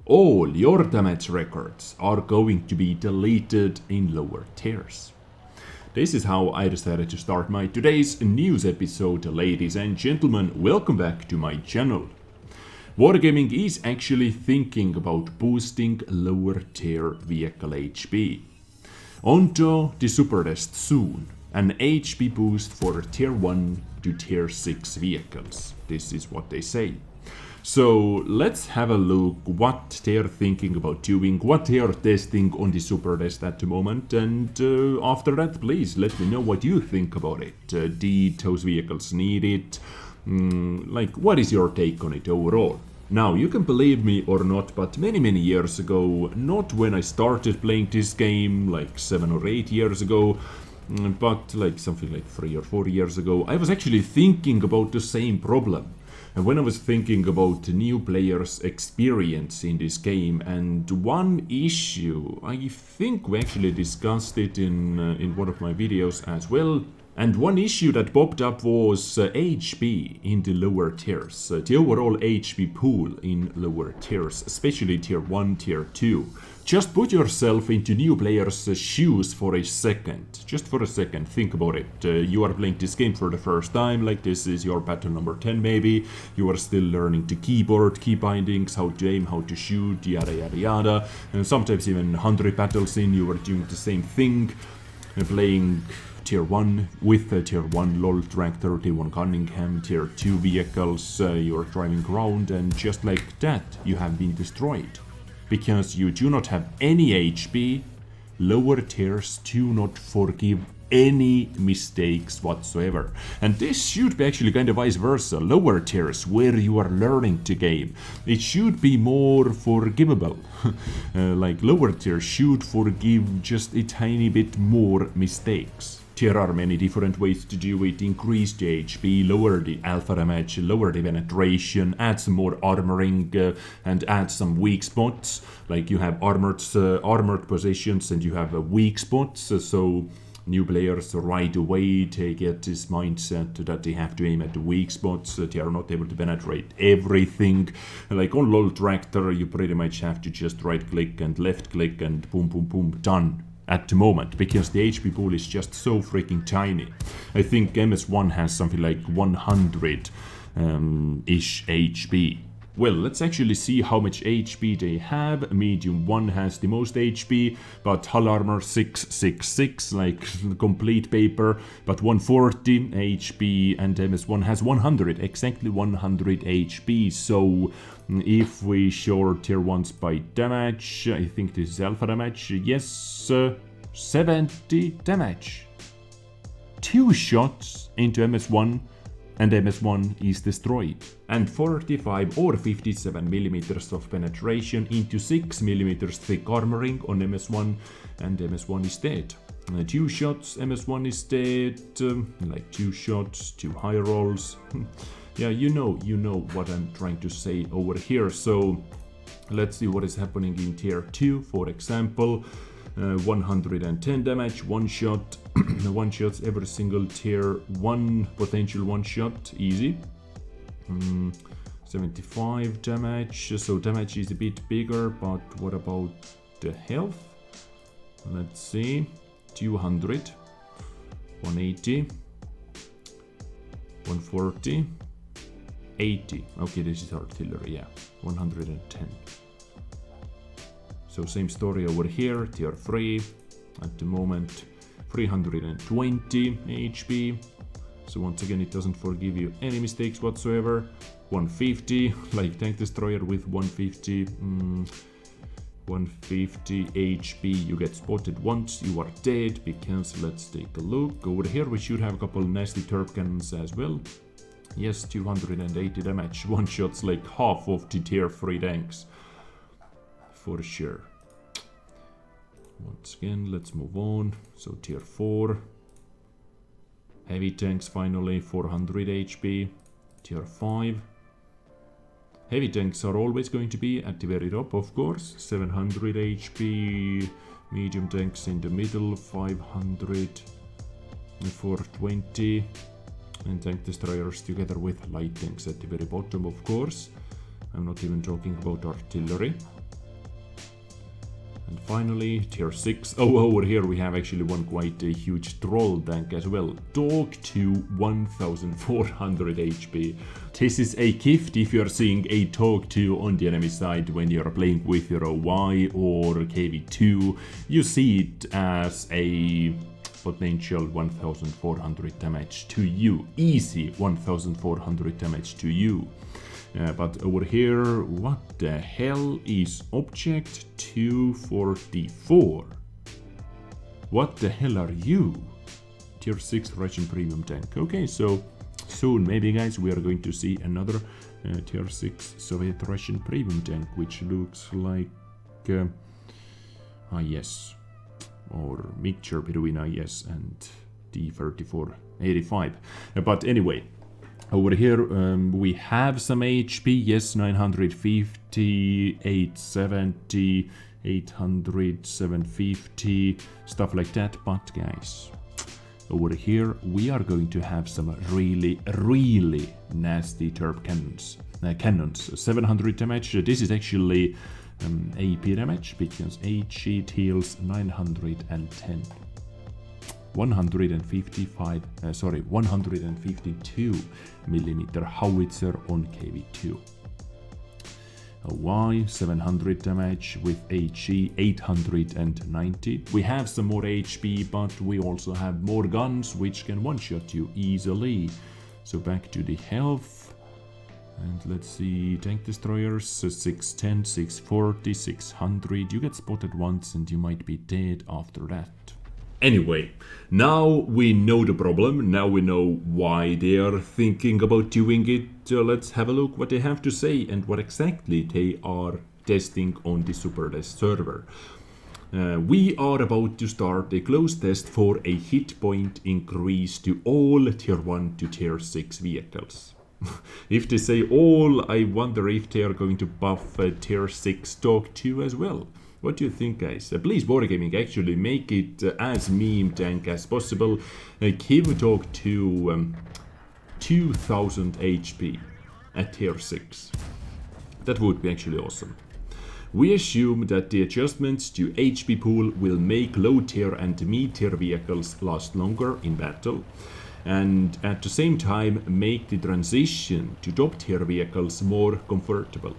All your damage records are going to be deleted in lower tiers. This is how I decided to start my today's news episode, ladies and gentlemen. Welcome back to my channel. Wargaming is actually thinking about boosting lower tier vehicle HP. Onto the Supertest soon, an HP boost for tier 1 to tier 6 vehicles. This is what they say. So let's have a look what they're thinking about doing, what they are testing on the Supertest at the moment, and after that, please let me know what you think about it. Did those vehicles need it? What is your take on it overall? Now, you can believe me or not, but many years ago, not when I started playing this game, like 7 or 8 years ago, but like something like 3 or 4 years ago, I was actually thinking about the same problem. And when I was thinking about the new players' experience in this game, and one issue, I think we actually discussed it in one of my videos as well. And one issue that popped up was HP in the lower tiers, the overall HP pool in lower tiers, especially tier 1, tier 2. Just put yourself into new players' shoes for a second. Just for a second, think about it. You are playing this game for the first time, like this is your battle number 10 maybe. You are still learning the keyboard, key bindings, how to aim, how to shoot, yada yada yada. And sometimes even 100 battles in, you are doing the same thing. Playing tier 1 with tier 1 LOL rank 31 Cunningham, tier 2 vehicles, you are driving around, and just like that you have been destroyed. Because you do not have any HP, lower tiers do not forgive any mistakes whatsoever. And this should be actually kind of vice versa. Lower tiers, where you are learning the game, it should be more forgivable. Like lower tiers should forgive just a tiny bit more mistakes. There are many different ways to do it. Increase the HP, lower the alpha damage, lower the penetration, add some more armoring, and add some weak spots. Like you have armored positions and you have weak spots, so new players right away they get this mindset that they have to aim at the weak spots. They are not able to penetrate everything. Like on LOL Tractor, you pretty much have to just right click and left click and boom boom boom, done. At the moment, because the HP pool is just so freaking tiny. I think MS1 has something like 100 ish HP. Well, let's actually see how much HP they have. Medium 1 has the most HP, but hull armor 666, like complete paper, but 140 HP, and MS1 has 100, exactly 100 HP. So if we show tier 1s by damage, I think this is alpha damage, yes, 70 damage. 2 shots into MS1 and MS1 is destroyed. And 45 or 57 millimeters of penetration into 6 millimeters thick armoring on MS1, and MS1 is dead. 2 shots, MS1 is dead, like 2 shots, 2 high rolls. Yeah, you know what I'm trying to say over here. So let's see what is happening in tier 2, for example. 110 damage, 1 shot, 1 shots every single tier 1 potential 1 shot, easy. 75 damage, so damage is a bit bigger, but what about the health? Let's see, 200, 180, 140, 80, okay, this is artillery, yeah, 110. So same story over here, tier 3, at the moment 320 HP. So once again, it doesn't forgive you any mistakes whatsoever. 150, like tank destroyer with 150, 150 HP. You get spotted once, you are dead, because let's take a look. Over here we should have a couple nasty turp cannons as well. Yes, 280 damage, 1 shot's like half of the tier 3 tanks. For sure. Once again, let's move on. So tier 4. Heavy tanks finally, 400 HP. Tier 5. Heavy tanks are always going to be at the very top, of course. 700 HP. Medium tanks in the middle, 500. 420. And tank destroyers together with light tanks at the very bottom, of course. I'm not even talking about artillery. And finally, tier 6. Oh, over here we have actually one quite a huge troll tank as well. Dog 2, 1400 HP. This is a gift if you're seeing a Dog 2 on the enemy side when you're playing with your Y or KV2. You see it as a potential 1400 damage to you. Easy 1400 damage to you. But over here, what the hell is object 244? What the hell are you? Tier 6 Russian premium tank. Okay, so soon maybe guys we are going to see another tier 6 Soviet Russian premium tank, which looks like IS or mixture between IS and D3485. But anyway, over here we have some HP, yes, 950, 870, 800, 750, stuff like that. But guys, over here we are going to have some really nasty turb cannons. 700 damage. This is actually AP damage because HE heals 910. 152 millimeter howitzer on KV2. Y 700 damage with HE 890. We have some more HP, but we also have more guns which can one-shot you easily. So back to the health. And let's see, tank destroyers 610, 640, 600. You get spotted once and you might be dead after that. Anyway, now we know the problem, now we know why they are thinking about doing it. Let's have a look what they have to say and what exactly they are testing on the Supertest server. We are about to start a closed test for a hit point increase to all tier 1 to tier 6 vehicles. If they say all, I wonder if they are going to buff tier 6 Dog 2 as well. What do you think, guys? Please, Wargaming, actually make it as meme tank as possible. Give Dog 2 2000 HP at tier 6. That would be actually awesome. We assume that the adjustments to HP pool will make low tier and mid tier vehicles last longer in battle, and at the same time make the transition to top tier vehicles more comfortable.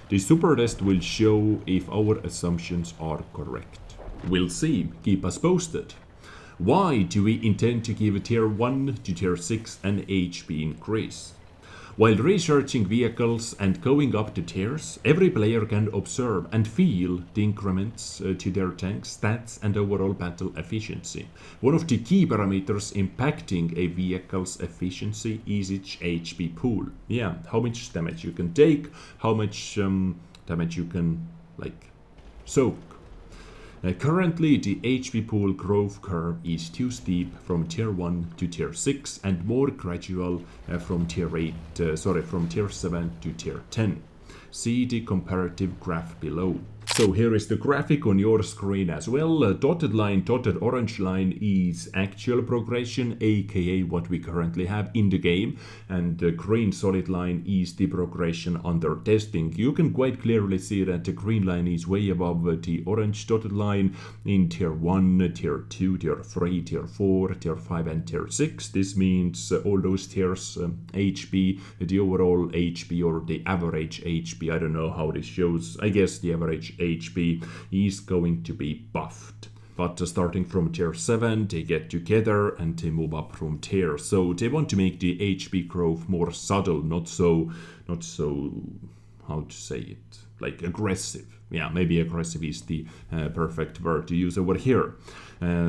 The Supertest will show if our assumptions are correct. We'll see, keep us posted. Why do we intend to give a tier 1 to tier 6 an HP increase? While researching vehicles and going up the tiers, every player can observe and feel the increments to their tanks, stats and overall battle efficiency. One of the key parameters impacting a vehicle's efficiency is its HP pool. Yeah, how much damage you can take, how much damage you can soak. Currently, the HP pool growth curve is too steep from tier 1 to tier 6 and more gradual from tier 7 to tier 10. See the comparative graph below. So here is the graphic on your screen as well. Dotted line, dotted orange line is actual progression, aka what we currently have in the game, and the green solid line is the progression under testing. You can quite clearly see that the green line is way above the orange dotted line in tier 1, tier 2, tier 3, tier 4, tier 5 and tier 6. This means all those tiers HP, the overall HP or the average HP, I don't know how this shows, I guess the average HP is going to be buffed. But starting from tier 7, they get together and they move up from tier. So they want to make the HP growth more subtle, not so, how to say it, like aggressive. Yeah, maybe aggressive is the perfect word to use over here.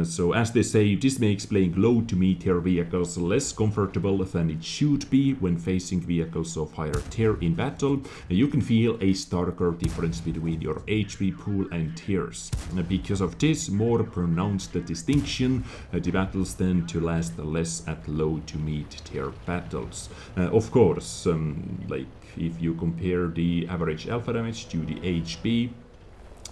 So as they say, this makes playing low to mid tier vehicles less comfortable than it should be when facing vehicles of higher tier in battle. You can feel a starker difference between your HP pool and tiers. Because of this more pronounced distinction, the battles tend to last less at low to mid tier battles. Of course, if you compare the average alpha damage to the HP,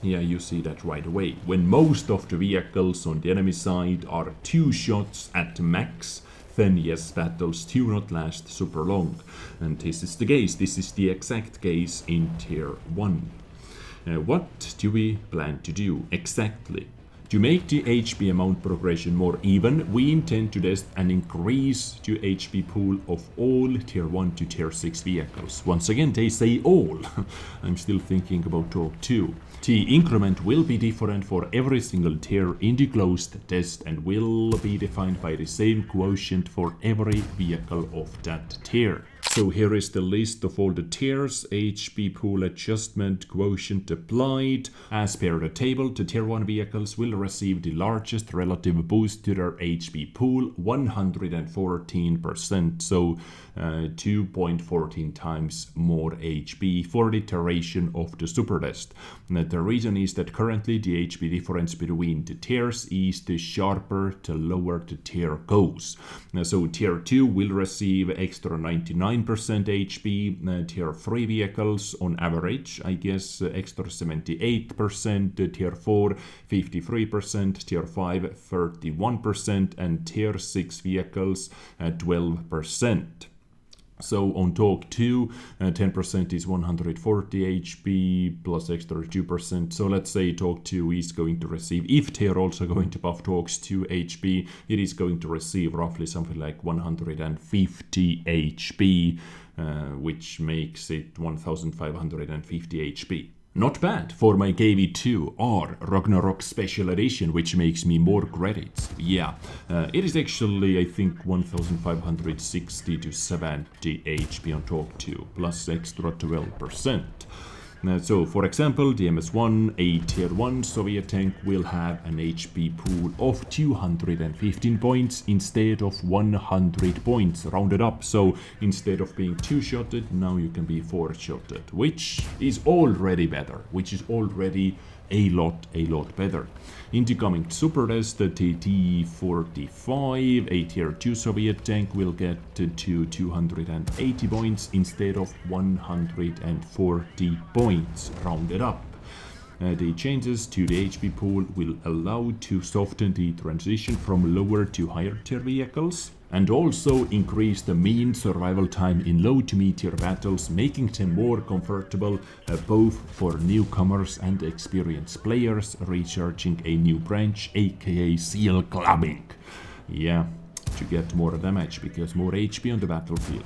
yeah, you see that right away. When most of the vehicles on the enemy side are 2 shots at max, then yes, battles do not last super long. And this is the case, this is the exact case in tier 1. What do we plan to do exactly? To make the HP amount progression more even, we intend to test an increase to HP pool of all tier 1 to tier 6 vehicles. Once again, they say all. I'm still thinking about talk 2. The increment will be different for every single tier in the closed test and will be defined by the same quotient for every vehicle of that tier. So here is the list of all the tiers, HP pool adjustment quotient applied. As per the table, the tier 1 vehicles will receive the largest relative boost to their HP pool, 114%, so 2.14 times more HP for the iteration of the Supertest. The reason is that currently the HP difference between the tiers is the sharper the lower the tier goes. So tier 2 will receive extra 99% HP, tier 3 vehicles on average, I guess, extra 78%, tier 4 53%, tier 5 31%, and tier 6 vehicles 12%. So on talk 2, 10% is 140 HP plus extra 2%. So let's say talk 2 is going to receive, if they are also going to buff talks 2 HP, it is going to receive roughly something like 150 HP, which makes it 1550 HP. Not bad for my KV2 or Ragnarok Special Edition, which makes me more credits. Yeah, it is actually, I think, 1560 to 70 HP on talk 2, plus extra 12%. So, for example, the MS-1, a tier 1 Soviet tank, will have an HP pool of 215 points instead of 100 points, rounded up. So, instead of being 2-shotted, now you can be 4-shotted, which is already better, which is already a lot better. In the coming Supertest, the T-45, a tier 2 Soviet tank, will get to 280 points instead of 140 points, rounded up. The changes to the HP pool will allow to soften the transition from lower to higher tier vehicles, and also increase the mean survival time in low to mid-tier battles, making them more comfortable both for newcomers and experienced players recharging a new branch, aka seal clubbing. Yeah, to get more damage because more HP on the battlefield.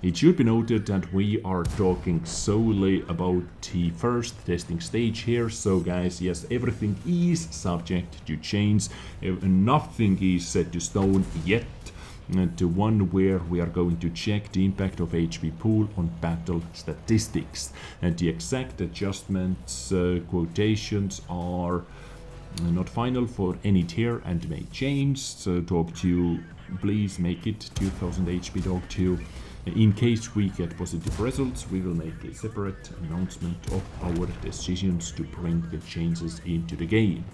It should be noted that we are talking solely about the first testing stage here, so guys, yes, everything is subject to change, nothing is set to stone yet. The one where we are going to check the impact of HP pool on battle statistics. And the exact adjustments quotations are not final for any tier and may change. So talk to, please make it 2000 HP talk to. In case we get positive results, we will make a separate announcement of our decisions to bring the changes into the game.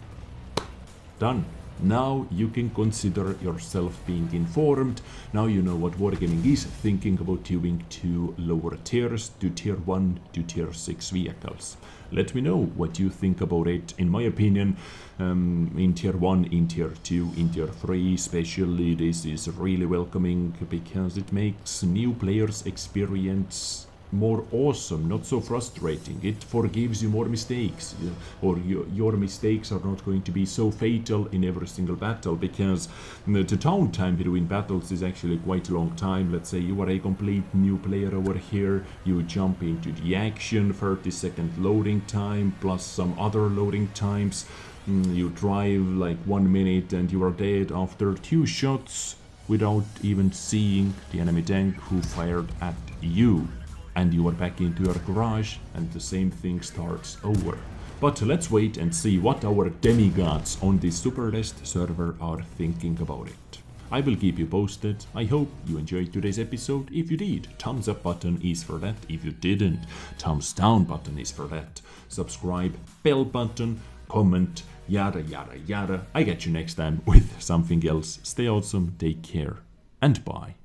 Done. Now you can consider yourself being informed. Now you know what Wargaming is thinking about tubing to lower tiers, to tier 1 to tier 6 vehicles. Let me know what you think about it. In my opinion, in tier 1, in tier 2, in tier 3 especially, this is really welcoming because it makes new players experience more awesome, not so frustrating. It forgives you more mistakes, or your mistakes are not going to be so fatal in every single battle, because the town time between battles is actually quite a long time. Let's say you are a complete new player over here, you jump into the action, 30-second loading time plus some other loading times, you drive like 1 minute and you are dead after 2 shots without even seeing the enemy tank who fired at you. And you are back into your garage and the same thing starts over. But let's wait and see what our demigods on the Supertest server are thinking about it. I will keep you posted. I hope you enjoyed today's episode. If you did, thumbs up button is for that. If you didn't, thumbs down button is for that. Subscribe, bell button, comment, yada yada yada. I get you next time with something else. Stay awesome, take care, and bye.